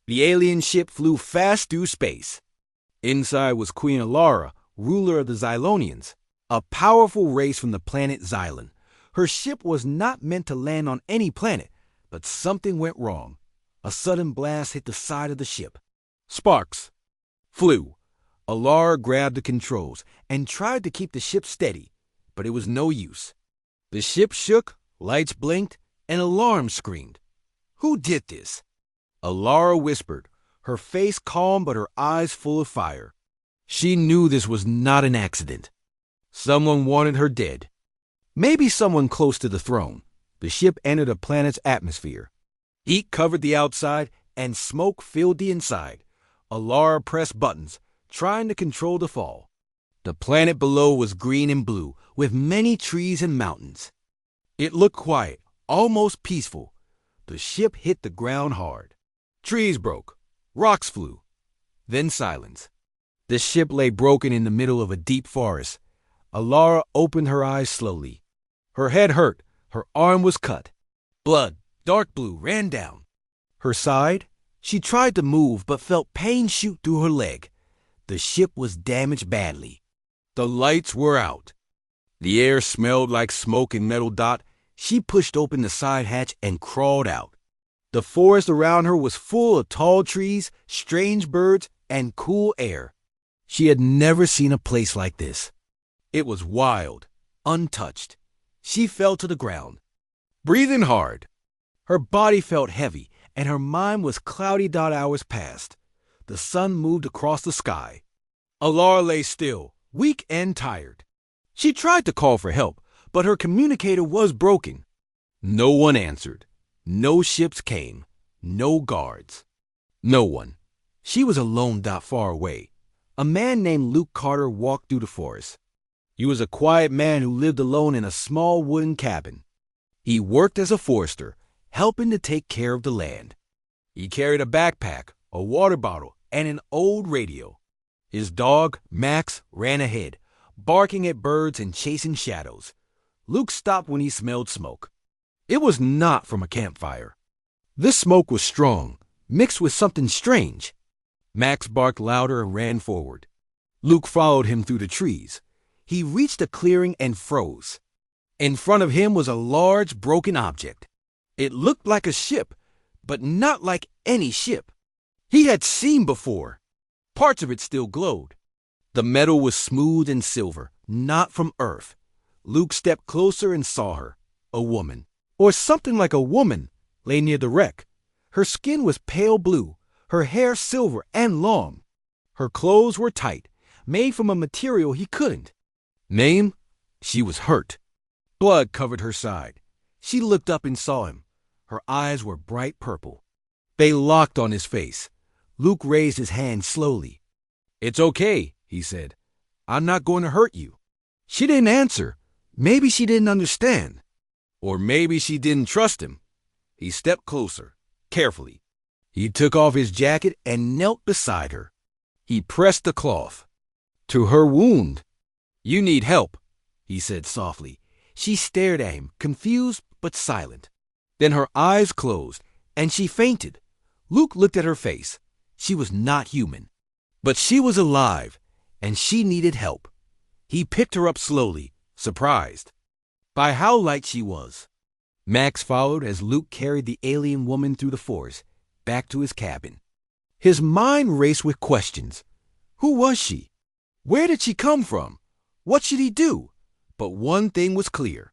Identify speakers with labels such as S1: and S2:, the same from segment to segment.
S1: The alien ship flew fast through space. Inside was Queen Alara, ruler of the Xylonians, a powerful race from the planet Xylon. Her ship was not meant to land on any planet, but something went wrong. A sudden blast hit the side of the ship. Sparks flew. Alara grabbed the controls and tried to keep the ship steady, but it was no use. The ship shook, lights blinked, and alarms screamed. Who did this? Alara whispered, her face calm but her eyes full of fire. She knew this was not an accident. Someone wanted her dead. Maybe someone close to the throne. The ship entered a planet's atmosphere. Heat covered the outside and smoke filled the inside. Alara pressed buttons, trying to control the fall. The planet below was green and blue, with many trees and mountains. It looked quiet, almost peaceful. The ship hit the ground hard. Trees broke. Rocks flew. Then silence. The ship lay broken in the middle of a deep forest. Alara opened her eyes slowly. Her head hurt. Her arm was cut. Blood, dark blue, ran down her side. She tried to move but felt pain shoot through her leg. The ship was damaged badly. The lights were out. The air smelled like smoke and metal dot. She pushed open the side hatch and crawled out. The forest around her was full of tall trees, strange birds, and cool air. She had never seen a place like this. It was wild, untouched. She fell to the ground, breathing hard. Her body felt heavy, and her mind was cloudy. Hours passed. The sun moved across the sky. Alara lay still, weak and tired. She tried to call for help, but her communicator was broken. No one answered. No ships came. No guards. No one. She was alone. Far away. A man named Luke Carter walked through the forest. He was a quiet man who lived alone in a small wooden cabin. He worked as a forester, helping to take care of the land. He carried a backpack, a water bottle, and an old radio. His dog, Max, ran ahead, barking at birds and chasing shadows. Luke stopped when he smelled smoke. It was not from a campfire. This smoke was strong, mixed with something strange. Max barked louder and ran forward. Luke followed him through the trees. He reached a clearing and froze. In front of him was a large, broken object. It looked like a ship, but not like any ship he had seen before. Parts of it still glowed. The metal was smooth and silver, not from Earth. Luke stepped closer and saw her, a woman, or something like a woman, lay near the wreck. Her skin was pale blue, her hair silver and long. Her clothes were tight, made from a material he couldn't name. She was hurt. Blood covered her side. She looked up and saw him. Her eyes were bright purple. They locked on his face. Luke raised his hand slowly. "It's okay," he said. "I'm not going to hurt you." She didn't answer. Maybe she didn't understand. Or maybe she didn't trust him. He stepped closer, carefully. He took off his jacket and knelt beside her. He pressed the cloth to her wound. "You need help," he said softly. She stared at him, confused but silent. Then her eyes closed, and she fainted. Luke looked at her face. She was not human. But she was alive, and she needed help. He picked her up slowly, surprised by how light she was. Max followed as Luke carried the alien woman through the forest, back to his cabin. His mind raced with questions. Who was she? Where did she come from? What should he do? But one thing was clear.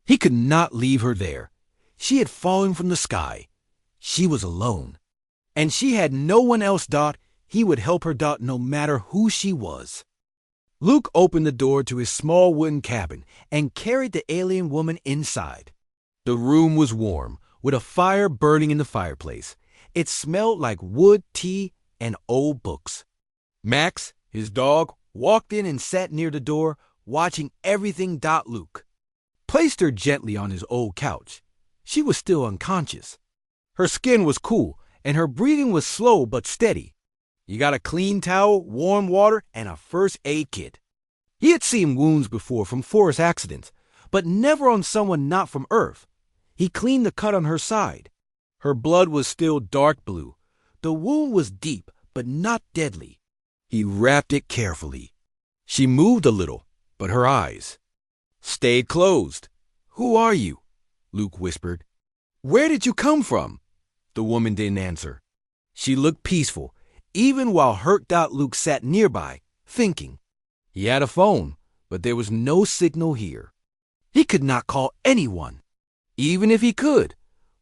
S1: He could not leave her there. She had fallen from the sky. She was alone. And she had no one else. He would help her. No matter who she was. Luke opened the door to his small wooden cabin and carried the alien woman inside. The room was warm, with a fire burning in the fireplace. It smelled like wood, tea, and old books. Max, his dog, walked in and sat near the door, watching everything. Luke placed her gently on his old couch. She was still unconscious. Her skin was cool, and her breathing was slow but steady. You got a clean towel, warm water, and a first aid kit. He had seen wounds before from forest accidents, but never on someone not from Earth. He cleaned the cut on her side. Her blood was still dark blue. The wound was deep, but not deadly. He wrapped it carefully. She moved a little, but her eyes stayed closed. "Who are you?" Luke whispered. "Where did you come from?" The woman didn't answer. She looked peaceful, even while hurt-out Luke sat nearby, thinking. He had a phone, but there was no signal here. He could not call anyone. Even if he could,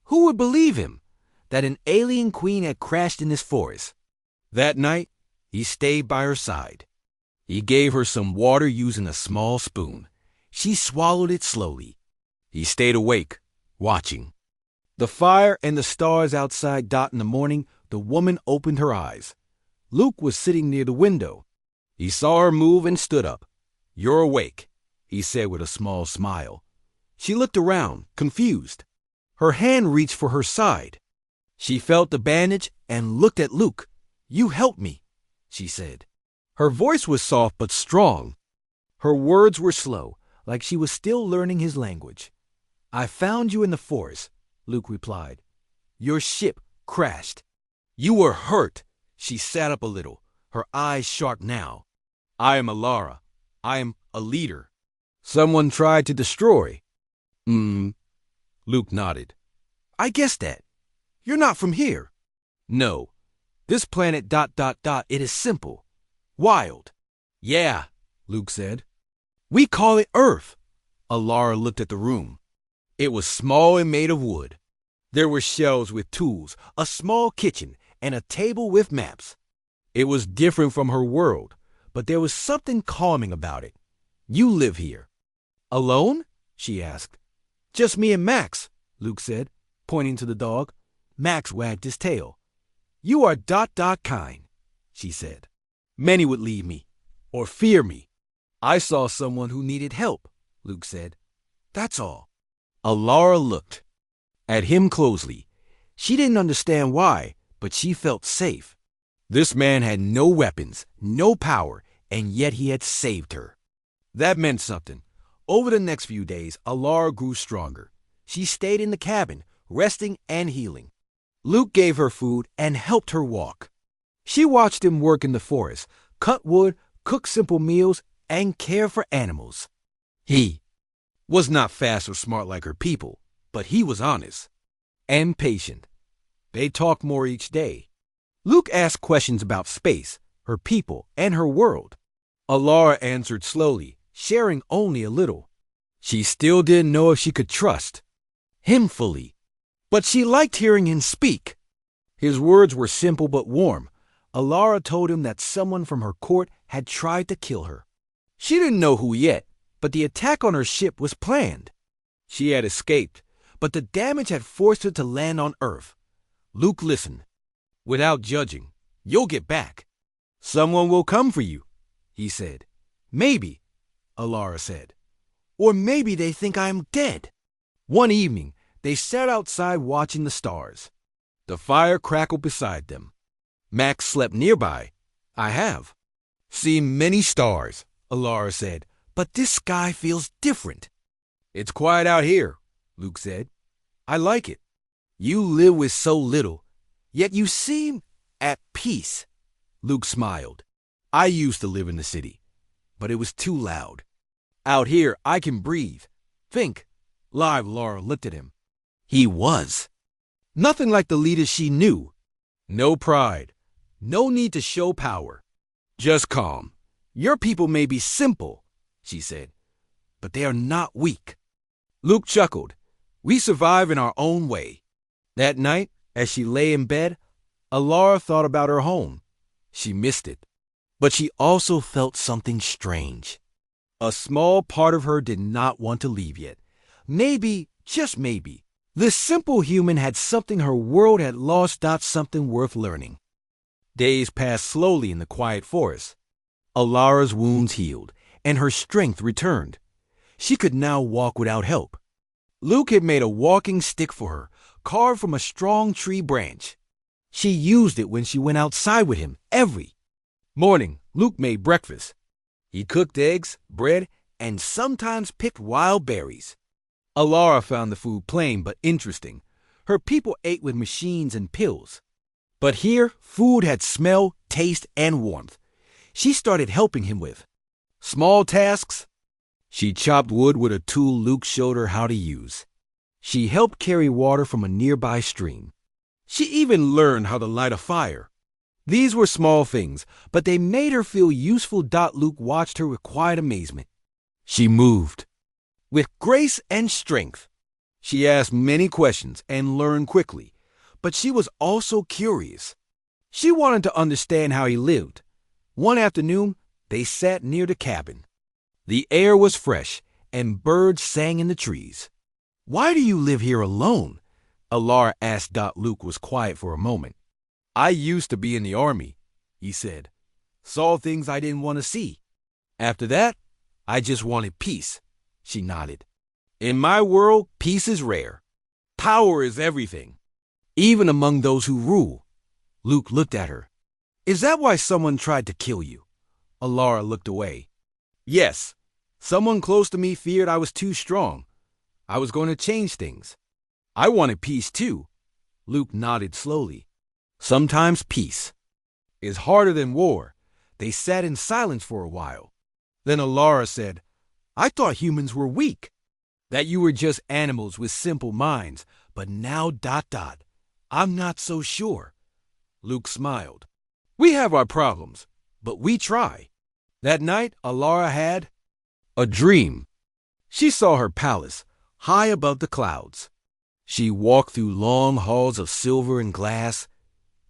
S1: who would believe him that an alien queen had crashed in this forest? That night, he stayed by her side. He gave her some water using a small spoon. She swallowed it slowly. He stayed awake, watching. The fire and the stars outside dot in the morning. The woman opened her eyes. Luke was sitting near the window. He saw her move and stood up. "You're awake," he said with a small smile. She looked around, confused. Her hand reached for her side. She felt the bandage and looked at Luke. "You helped me," she said. Her voice was soft but strong. Her words were slow, like she was still learning his language. "I found you in the forest," Luke replied. "Your ship crashed. You were hurt." She sat up a little, her eyes sharp now. "I am Alara. I am a leader. Someone tried to destroy." Luke nodded. "I guessed that. You're not from here." "No. This planet ... It is simple. Wild." "Yeah," Luke said. "We call it Earth." Alara looked at the room. It was small and made of wood. There were shelves with tools, a small kitchen, and a table with maps. It was different from her world, but there was something calming about it. "You live here." "Alone?" she asked. "Just me and Max," Luke said, pointing to the dog. Max wagged his tail. "You are ... kind," she said. "Many would leave me, or fear me. I saw someone who needed help," Luke said. "That's all." Alara looked at him closely. She didn't understand why, but she felt safe. This man had no weapons, no power, and yet he had saved her. That meant something. Over the next few days, Alara grew stronger. She stayed in the cabin, resting and healing. Luke gave her food and helped her walk. She watched him work in the forest, cut wood, cook simple meals, and care for animals. He was not fast or smart like her people, but he was honest and patient. They talked more each day. Luke asked questions about space, her people, and her world. Alara answered slowly, sharing only a little. She still didn't know if she could trust him fully, but she liked hearing him speak. His words were simple but warm. Alara told him that someone from her court had tried to kill her. She didn't know who yet, but the attack on her ship was planned. She had escaped, but the damage had forced her to land on Earth. Luke listened, without judging. "You'll get back. Someone will come for you," he said. "Maybe," Alara said. "Or maybe they think I am dead." One evening, they sat outside watching the stars. The fire crackled beside them. Max slept nearby. "I have seen many stars," Alara said, "but this sky feels different." "It's quiet out here," Luke said. "I like it. You live with so little, yet you seem at peace." Luke smiled. "I used to live in the city, but it was too loud. Out here, I can breathe, think, live." Laura looked at him. He was nothing like the leader she knew. No pride, no need to show power, just calm. "Your people may be simple," she said, "but they are not weak." Luke chuckled. "We survive in our own way." That night, as she lay in bed, Alara thought about her home. She missed it, but she also felt something strange. A small part of her did not want to leave yet. Maybe, just maybe, this simple human had something her world had lost, something worth learning. Days passed slowly in the quiet forest. Alara's wounds healed, and her strength returned. She could now walk without help. Luke had made a walking stick for her, carved from a strong tree branch. She used it when she went outside with him every morning. Luke made breakfast. He cooked eggs, bread, and sometimes picked wild berries. Alara found the food plain but interesting. Her people ate with machines and pills. But here, food had smell, taste, and warmth. She started helping him with small tasks. She chopped wood with a tool Luke showed her how to use. She helped carry water from a nearby stream. She even learned how to light a fire. These were small things, but they made her feel useful. Luke watched her with quiet amazement. She moved with grace and strength. She asked many questions and learned quickly, but she was also curious. She wanted to understand how he lived. One afternoon, they sat near the cabin. The air was fresh, and birds sang in the trees. "Why do you live here alone?" Alara asked. Luke was quiet for a moment. "I used to be in the army," he said. "Saw things I didn't want to see. After that, I just wanted peace." She nodded. "In my world, peace is rare. Power is everything, even among those who rule." Luke looked at her. "Is that why someone tried to kill you?" Alara looked away. "Yes. Someone close to me feared I was too strong. I was going to change things. I wanted peace too." Luke nodded slowly. "Sometimes peace is harder than war." They sat in silence for a while. Then Alara said, "I thought humans were weak, that you were just animals with simple minds, but now ... I'm not so sure." Luke smiled. "We have our problems, but we try." That night, Alara had a dream. She saw her palace, high above the clouds. She walked through long halls of silver and glass,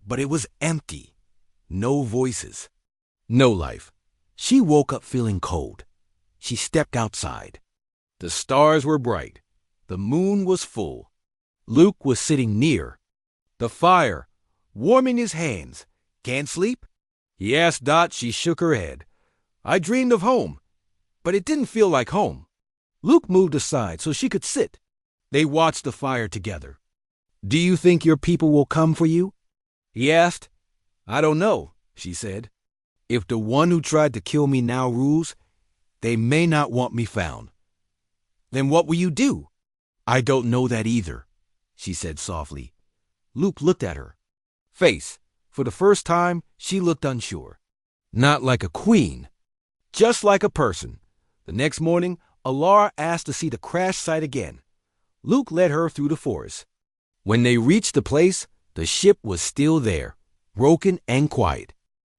S1: but it was empty. No voices, no life. She woke up feeling cold. She stepped outside. The stars were bright. The moon was full. Luke was sitting near the fire, warming his hands. "Can't sleep?" he asked. She shook her head. "I dreamed of home, but it didn't feel like home." Luke moved aside so she could sit. They watched the fire together. "Do you think your people will come for you?" he asked. "I don't know," she said. "If the one who tried to kill me now rules, they may not want me found." "Then what will you do?" "I don't know that either," she said softly. Luke looked at her face. For the first time, she looked unsure. Not like a queen, just like a person. The next morning, Alara asked to see the crash site again. Luke led her through the forest. When they reached the place, the ship was still there, broken and quiet.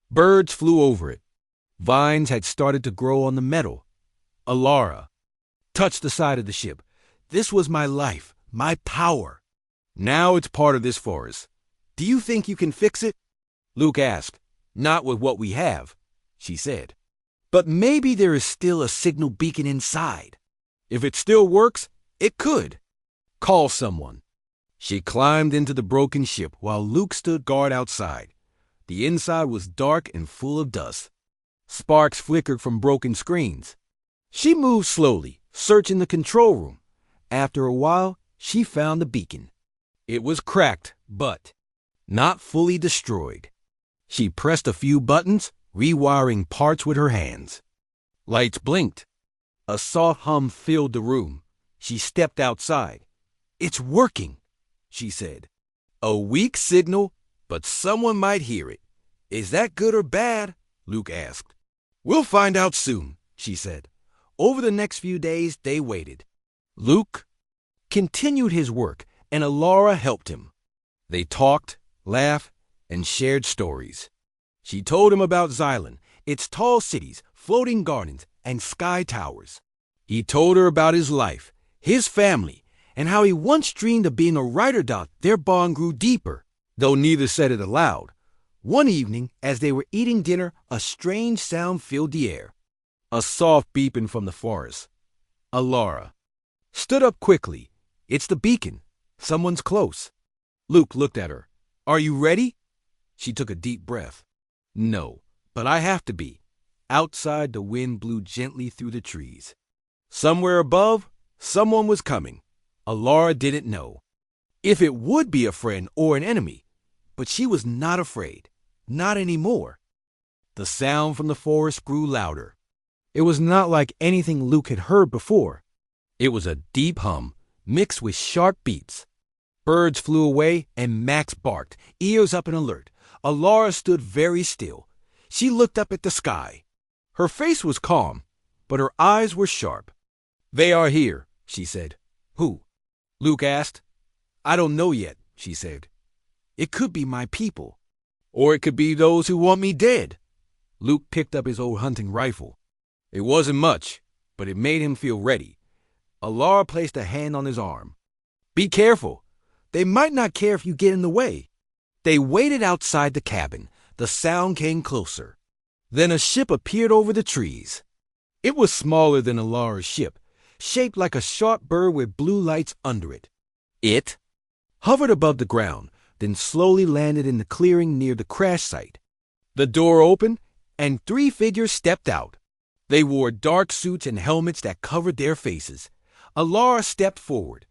S1: Birds flew over it. Vines had started to grow on the metal. Alara touched the side of the ship. "This was my life, my power. Now it's part of this forest. Do you think you can fix it?" Luke asked. "Not with what we have," she said. "But maybe there is still a signal beacon inside. If it still works, it could. Call someone." She climbed into the broken ship while Luke stood guard outside. The inside was dark and full of dust. Sparks flickered from broken screens. She moved slowly, searching the control room. After a while, she found the beacon. It was cracked, but not fully destroyed. She pressed a few buttons, rewiring parts with her hands. Lights blinked. A soft hum filled the room. She stepped outside. "It's working," she said. "A weak signal, but someone might hear it. Is that good or bad?" Luke asked. "We'll find out soon," she said. Over the next few days, they waited. Luke continued his work, and Alara helped him. They talked, laughed, and shared stories. She told him about Xylan, its tall cities, floating gardens, and sky towers. He told her about his life, his family, and how he once dreamed of being a writer. Their bond grew deeper, though neither said it aloud. One evening, as they were eating dinner, a strange sound filled the air. A soft beeping from the forest. Alara stood up quickly. "It's the beacon. Someone's close." Luke looked at her. "Are you ready?" She took a deep breath. "No, but I have to be." Outside, the wind blew gently through the trees. Somewhere above, someone was coming. Alara didn't know if it would be a friend or an enemy, but she was not afraid. Not anymore. The sound from the forest grew louder. It was not like anything Luke had heard before. It was a deep hum, mixed with sharp beats. Birds flew away, and Max barked, ears up and alert. Alara stood very still. She looked up at the sky. Her face was calm, but her eyes were sharp. "They are here," she said. "Who?" Luke asked. "I don't know yet," she said. "It could be my people. Or it could be those who want me dead." Luke picked up his old hunting rifle. It wasn't much, but it made him feel ready. Alara placed a hand on his arm. "Be careful. They might not care if you get in the way." They waited outside the cabin. The sound came closer. Then a ship appeared over the trees. It was smaller than Alara's ship, shaped like a sharp bird with blue lights under it. It hovered above the ground, then slowly landed in the clearing near the crash site. The door opened, and 3 figures stepped out. They wore dark suits and helmets that covered their faces. Alara stepped forward.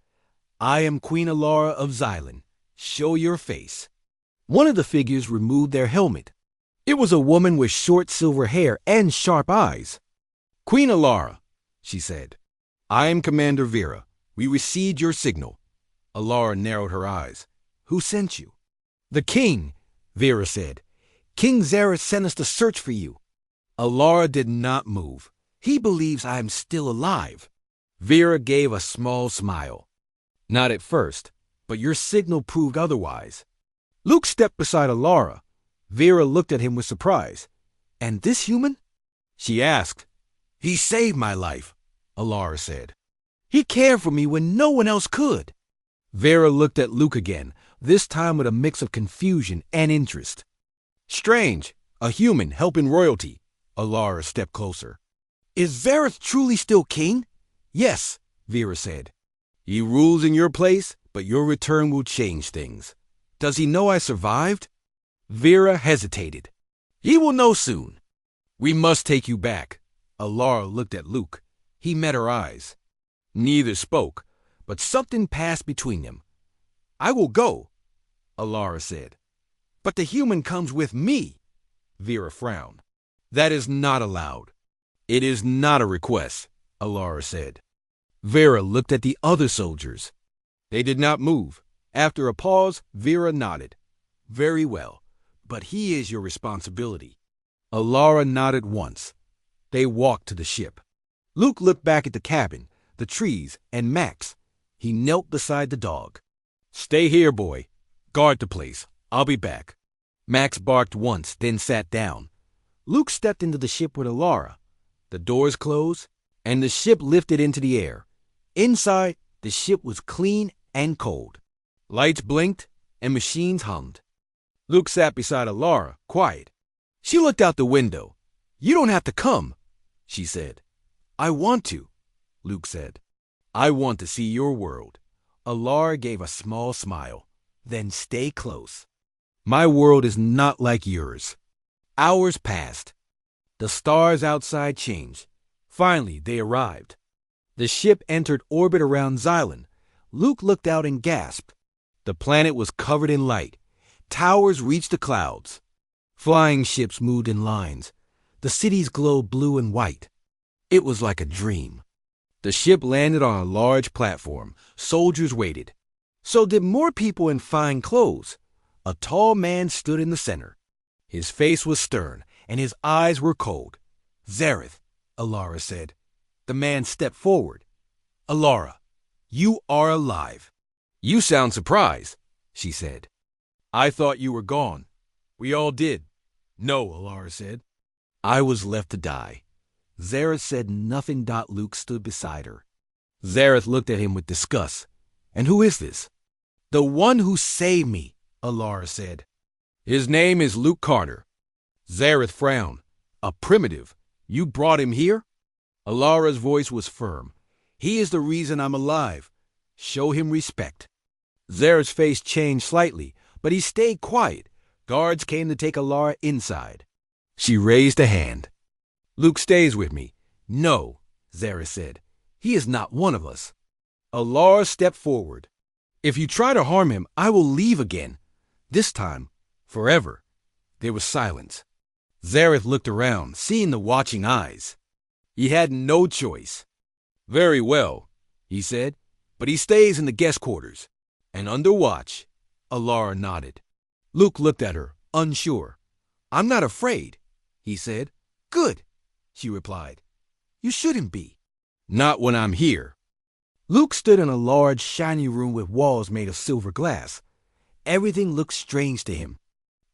S1: "I am Queen Alara of Xylan. Show your face." One of the figures removed their helmet. It was a woman with short silver hair and sharp eyes. "Queen Alara," she said. "I am Commander Vera. We received your signal." Alara narrowed her eyes. "Who sent you?" "The king," Vera said. "King Xerath sent us to search for you." Alara did not move. "He believes I am still alive." Vera gave a small smile. "Not at first, but your signal proved otherwise." Luke stepped beside Alara. Vera looked at him with surprise. "And this human?" she asked. "He saved my life," Alara said. "He cared for me when no one else could." Vera looked at Luke again, this time with a mix of confusion and interest. "Strange, a human helping royalty." Alara stepped closer. "Is Xerath truly still king?" "Yes," Vera said. "He rules in your place, but your return will change things." "Does he know I survived?" Vera hesitated. "He will know soon." "We must take you back." Alara looked at Luke. He met her eyes. Neither spoke, but something passed between them. "I will go," Alara said. "But the human comes with me." Vera frowned. "That is not allowed." "It is not a request," Alara said. Vera looked at the other soldiers. They did not move. After a pause, Vera nodded. "Very well, but he is your responsibility." Alara nodded once. They walked to the ship. Luke looked back at the cabin, the trees, and Max. He knelt beside the dog. "Stay here, boy. Guard the place. I'll be back." Max barked once, then sat down. Luke stepped into the ship with Alara. The doors closed, and the ship lifted into the air. Inside, the ship was clean and cold. Lights blinked, and machines hummed. Luke sat beside Alara, quiet. She looked out the window. "You don't have to come," she said. "I want to," Luke said. "I want to see your world." Alara gave a small smile. "Then stay close. My world is not like yours." Hours passed. The stars outside changed. Finally, they arrived. The ship entered orbit around Xylan. Luke looked out and gasped. The planet was covered in light. Towers reached the clouds. Flying ships moved in lines. The cities glowed blue and white. It was like a dream. The ship landed on a large platform. Soldiers waited. So did more people in fine clothes. A tall man stood in the center. His face was stern, and his eyes were cold. "Xerath," Alara said. The man stepped forward. "Alara, you are alive." "You sound surprised," she said. "I thought you were gone." "We all did." "No," Alara said. "I was left to die." Xerath said nothing. Luke stood beside her. Xerath looked at him with disgust. "And who is this?" "The one who saved me," Alara said. "His name is Luke Carter." Xerath frowned. "A primitive. You brought him here?" Alara's voice was firm. "He is the reason I'm alive. Show him respect." Xerath's face changed slightly, but he stayed quiet. Guards came to take Alara inside. She raised a hand. "Luke stays with me." "No," Xerath said. "He is not one of us." Alara stepped forward. "If you try to harm him, I will leave again. This time, forever." There was silence. Xerath looked around, seeing the watching eyes. He had no choice. "Very well," he said, "but he stays in the guest quarters." And under watch, Alara nodded. Luke looked at her, unsure. I'm not afraid, he said. Good, she replied. You shouldn't be. Not when I'm here. Luke stood in a large, shiny room with walls made of silver glass. Everything looked strange to him.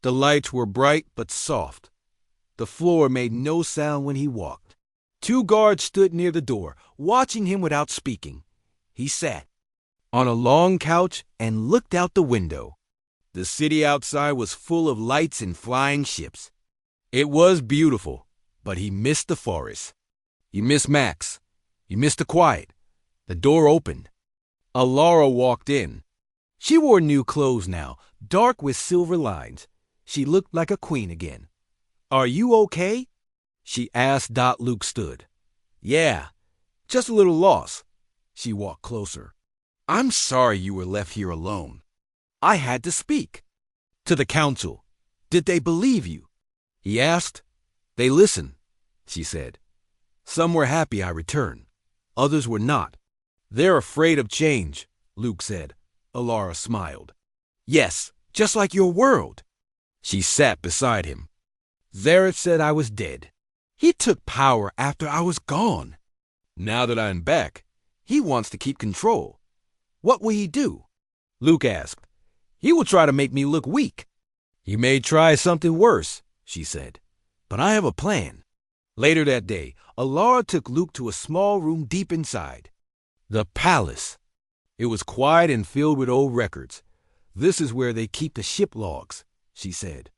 S1: The lights were bright but soft. The floor made no sound when he walked. 2 guards stood near the door, watching him without speaking. He sat on a long couch and looked out the window. The city outside was full of lights and flying ships. It was beautiful, but he missed the forest. He missed Max. He missed the quiet. The door opened. Alara walked in. She wore new clothes now, dark with silver lines. She looked like a queen again. Are you okay? She asked. Luke stood. Yeah, just a little lost. She walked closer. I'm sorry you were left here alone. I had to speak. To the council. Did they believe you? He asked. They listened, she said. Some were happy I returned. Others were not. They're afraid of change, Luke said. Alara smiled. Yes, just like your world. She sat beside him. Zareth said I was dead. He took power after I was gone. Now that I'm back, he wants to keep control. What will he do? Luke asked. He will try to make me look weak. He may try something worse, she said. But I have a plan. Later that day, Alara took Luke to a small room deep inside. The palace. It was quiet and filled with old records. This is where they keep the ship logs, she said.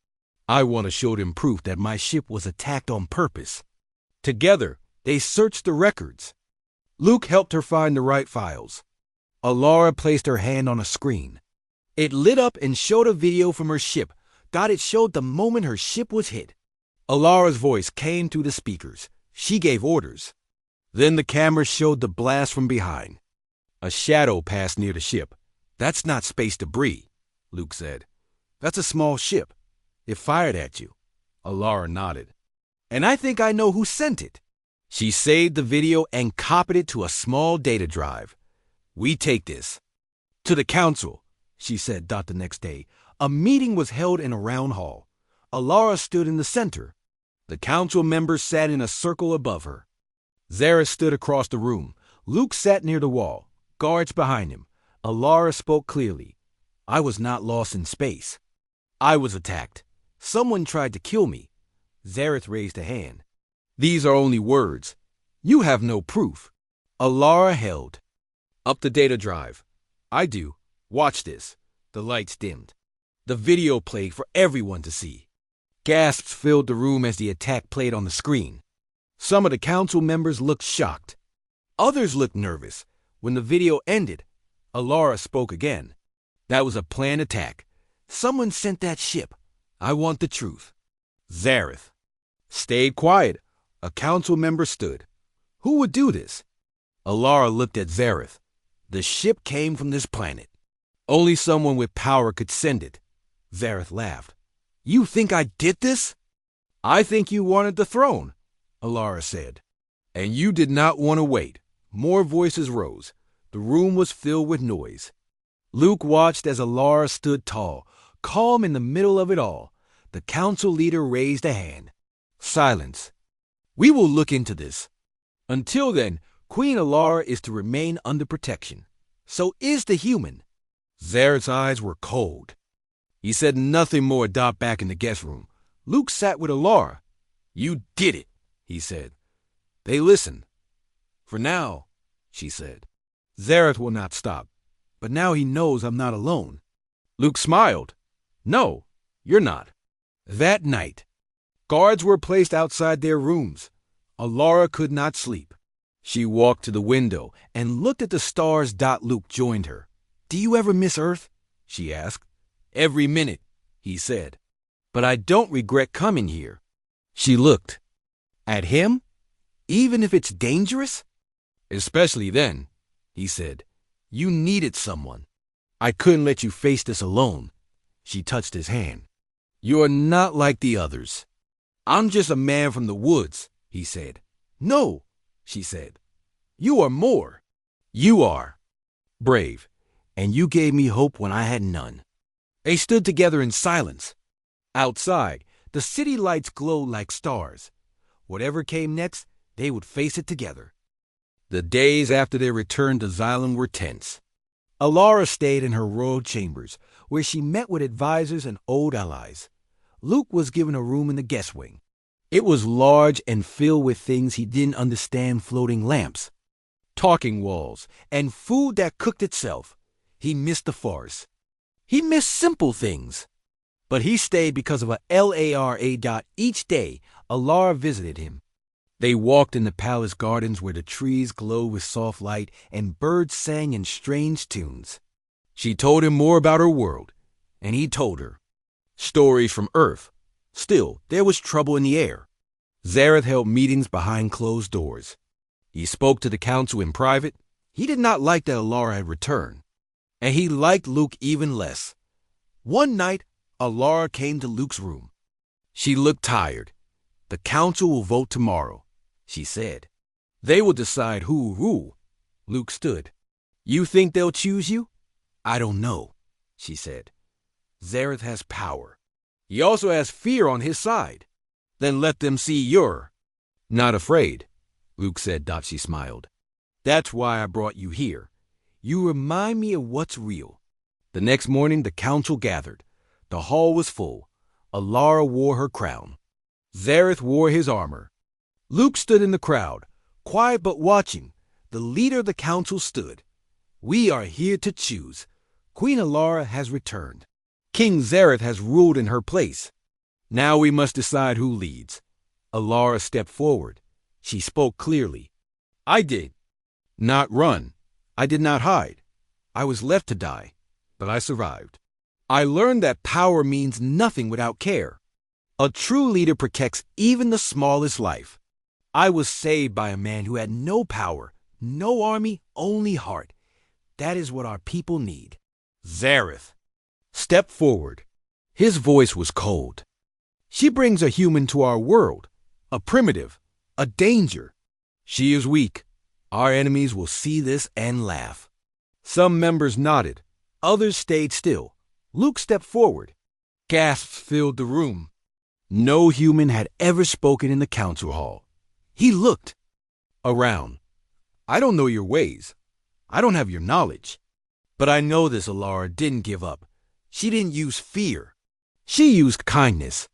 S1: I want to show them proof that my ship was attacked on purpose. Together, they searched the records. Luke helped her find the right files. Alara placed her hand on a screen. It lit up and showed a video from her ship. It showed the moment her ship was hit. Alara's voice came through the speakers. She gave orders. Then the camera showed the blast from behind. A shadow passed near the ship. That's not space debris, Luke said. That's a small ship. It fired at you. Alara nodded. And I think I know who sent it. She saved the video and copied it to a small data drive. We take this. To the council, she said. The next day, a meeting was held in a round hall. Alara stood in the center. The council members sat in a circle above her. Zareth stood across the room. Luke sat near the wall, guards behind him. Alara spoke clearly. I was not lost in space. I was attacked. Someone tried to kill me. Zareth raised a hand. These are only words. You have no proof. Alara held up the data drive. I do. Watch this. The lights dimmed. The video played for everyone to see. Gasps filled the room as the attack played on the screen. Some of the council members looked shocked. Others looked nervous. When the video ended, Alara spoke again. That was a planned attack. Someone sent that ship. I want the truth. Zareth stayed quiet. A council member stood. Who would do this? Alara looked at Zareth. The ship came from this planet. Only someone with power could send it. Zareth laughed. You think I did this? I think you wanted the throne, Alara said. And you did not want to wait. More voices rose. The room was filled with noise. Luke watched as Alara stood tall, calm in the middle of it all. The council leader raised a hand. Silence. We will look into this. Until then, Queen Alara is to remain under protection. So is the human. Zareth's eyes were cold. He said nothing more. Back in the guest room. Luke sat with Alara. You did it, he said. They listened. For now, she said. Zareth will not stop. But now he knows I'm not alone. Luke smiled. No, you're not. That night, guards were placed outside their rooms. Alara could not sleep. She walked to the window and looked at the stars. Luke joined her. Do you ever miss Earth? She asked. Every minute, he said. But I don't regret coming here. She looked. At him? Even if it's dangerous? Especially then, he said. You needed someone. I couldn't let you face this alone. She touched his hand. You are not like the others. I'm just a man from the woods, he said. No, she said. You are more. You are brave. and you gave me hope when I had none." They stood together in silence. Outside, the city lights glowed like stars. Whatever came next, they would face it together. The days after their return to Xylem were tense. Alara stayed in her royal chambers, where she met with advisors and old allies. Luke was given a room in the guest wing. It was large and filled with things he didn't understand: floating lamps, talking walls, and food that cooked itself. He missed the forest. He missed simple things. But he stayed because of a LARA. Each day, Alara visited him. They walked in the palace gardens where the trees glowed with soft light and birds sang in strange tunes. She told him more about her world, and he told her stories from Earth. Still, there was trouble in the air. Zareth held meetings behind closed doors. He spoke to the council in private. He did not like that Alara had returned, and he liked Luke even less. One night, Alara came to Luke's room. She looked tired. "The council will vote tomorrow," she said. "They will decide who will rule." Luke stood. "You think they'll choose you?" "I don't know," she said. "Zareth has power. He also has fear on his side." "Then let them see you're not afraid," Luke said. She smiled. "That's why I brought you here. You remind me of what's real." The next morning, the council gathered. The hall was full. Alara wore her crown. Zareth wore his armor. Luke stood in the crowd, quiet but watching. The leader of the council stood. "We are here to choose. Queen Alara has returned. King Zareth has ruled in her place. Now we must decide who leads." Alara stepped forward. She spoke clearly. "I did not run. I did not hide. I was left to die, but I survived. I learned that power means nothing without care. A true leader protects even the smallest life. I was saved by a man who had no power, no army, only heart. That is what our people need." Zareth stepped forward. His voice was cold. "She brings a human to our world, a primitive, a danger. She is weak. Our enemies will see this and laugh." Some members nodded. Others stayed still. Luke stepped forward. Gasps filled the room. No human had ever spoken in the council hall. He looked around. "I don't know your ways. I don't have your knowledge. But I know this Alara didn't give up. She didn't use fear. She used kindness.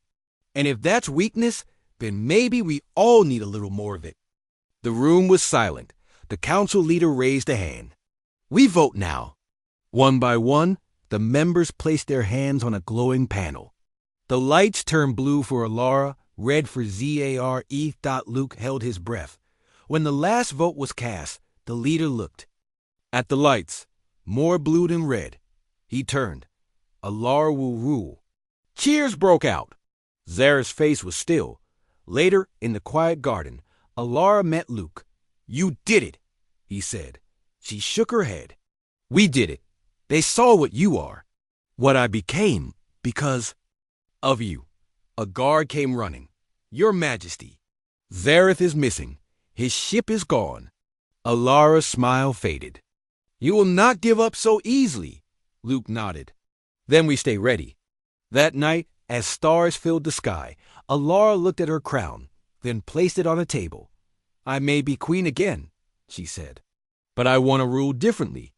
S1: And if that's weakness, then maybe we all need a little more of it." The room was silent. The council leader raised a hand. "We vote now." One by one, the members placed their hands on a glowing panel. The lights turned blue for Alara, red for Zareth. Luke held his breath. When the last vote was cast, the leader looked at the lights, more blue than red. He turned. "Alara will rule." Cheers broke out. Zareth's face was still. Later, in the quiet garden, Alara met Luke. "You did it," he said. She shook her head. "We did it. They saw what you are, what I became, because of you." A guard came running. "Your Majesty, Zareth is missing. His ship is gone." Alara's smile faded. "You will not give up so easily." Luke nodded. "Then we stay ready." That night, as stars filled the sky, Alara looked at her crown, then placed it on a table. "I may be queen again," she said, "but I want to rule differently,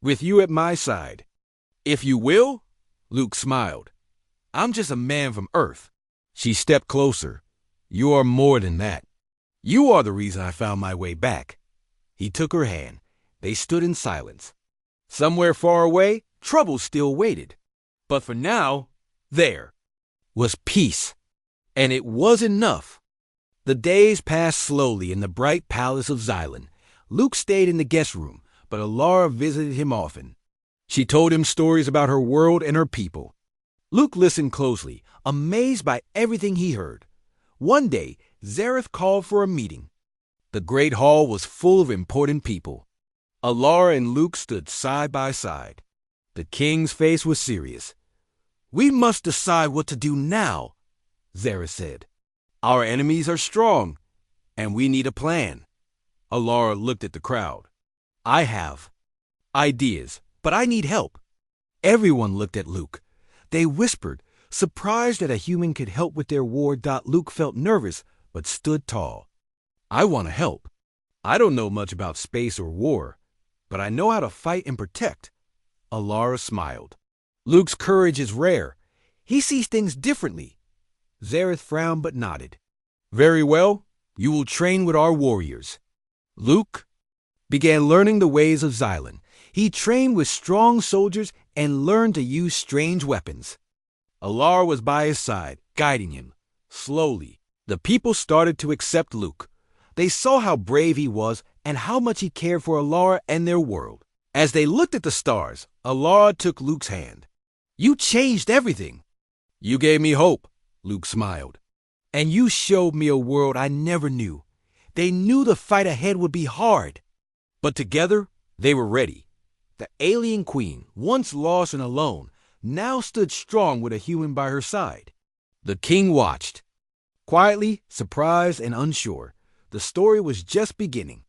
S1: with you at my side." "If you will?" Luke smiled. "I'm just a man from Earth." She stepped closer. "You are more than that. You are the reason I found my way back." He took her hand. They stood in silence. Somewhere far away, trouble still waited. But for now, there was peace. And it was enough. The days passed slowly in the bright palace of Xylem. Luke stayed in the guest room, but Alara visited him often. She told him stories about her world and her people. Luke listened closely, amazed by everything he heard. One day, Zareth called for a meeting. The great hall was full of important people. Alara and Luke stood side by side. The king's face was serious. "We must decide what to do now," Zareth said. "Our enemies are strong, and we need a plan." Alara looked at the crowd. "I have ideas, but I need help." Everyone looked at Luke. They whispered, surprised that a human could help with their war. Luke felt nervous, but stood tall. "I want to help. I don't know much about space or war, but I know how to fight and protect." Alara smiled. "Luke's courage is rare. He sees things differently." Zareth frowned but nodded. "Very well. You will train with our warriors." Luke began learning the ways of Xylan. He trained with strong soldiers and learned to use strange weapons. Alara was by his side, guiding him. Slowly, the people started to accept Luke. They saw how brave he was and how much he cared for Alara and their world. As they looked at the stars, Alara took Luke's hand. "You changed everything." "You gave me hope," Luke smiled. "And you showed me a world I never knew." They knew the fight ahead would be hard, but together they were ready. The alien queen, once lost and alone, now stood strong with a human by her side. The king watched, quietly, surprised and unsure. The story was just beginning.